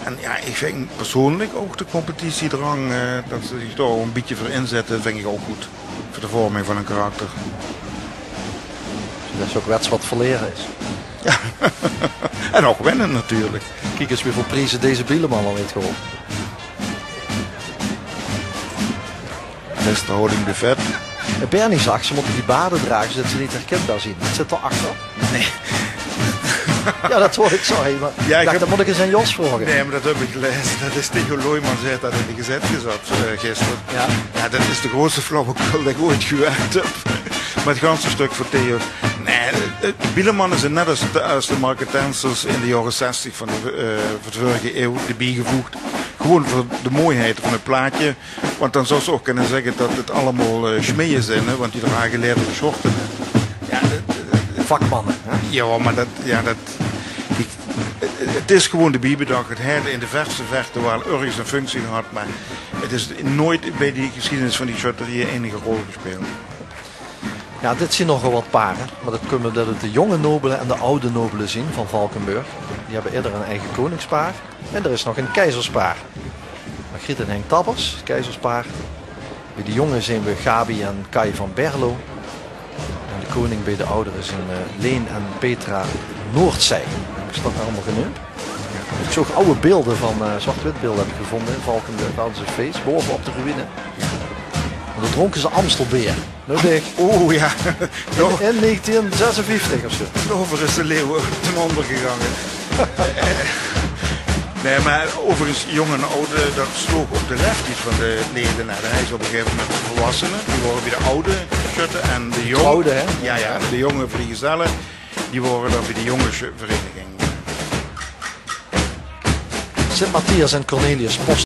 En ja, ik vind persoonlijk ook de competitiedrang, dat ze zich daar een beetje voor inzetten, vind ik ook goed. Voor de vorming van een karakter. Dat is ook wets wat verleren is. Ja, en ook winnen natuurlijk. Kijk eens hoeveel prijzen deze Bieleman al heeft gewonnen. Mr. Holding the Vet. Bernie zag, ze moeten die baden dragen zodat ze niet herkenbaar zien. Dat zit erachter. Nee. Ja, dat hoor ik, sorry. Maar Ja, ik dacht, dan moet ik eens aan Jos vragen. Nee, maar dat heb ik gelezen. Dat is Theo Looijman zei dat in de gezetje zat gisteren. Ja. Ja, dat is de grootste flauwekul dat ik ooit gewerkt heb. Maar het ganse stuk voor Theo. Nee, Bieleman is net als de Marketensers in de jaren 60 van de vorige eeuw de bijgevoegd. Gewoon voor de mooiheid van het plaatje. Want dan zou ze ook kunnen zeggen dat het allemaal schmeeën zijn. Hè? Want die dragen leren shorten. Ja, Vakmannen. Hè? ja, maar het is gewoon de biebedag. Het heeft in de verste verte wel ergens een functie gehad. Maar het is nooit bij die geschiedenis van die shutterieën enige rol gespeeld. Ja, dit zien nogal wat paren. Maar dat kunnen we de jonge nobelen en de oude nobelen zien van Valkenburg. Die hebben eerder een eigen koningspaar. En er is nog een keizerspaar. Margriet en Henk Tabbers, keizerspaar. Bij de jongen zijn we Gabi en Kai van Berlo. En de koning bij de ouderen zijn Leen en Petra Noordzij. Is dat allemaal genoemd? Ik zag oude beelden van zwart-wit beelden heb ik gevonden in Valkenburg. Daar hadden ze een feest bovenop de ruïne. En dan dronken ze Amstelbeer. Nou dicht. Oeh ja. In 1956 of zo. Over is de leeuw ten onder gegaan. Nee, maar overigens, jong en oude, dat sloeg op de lefties van de leden. Hij is op een gegeven moment de volwassenen, die worden bij de oude schutten. En de jonge, oude, hè? Ja, de jonge vliegenzellen, die worden dan bij de jonge vereniging. Sint Matthias en Cornelius Post.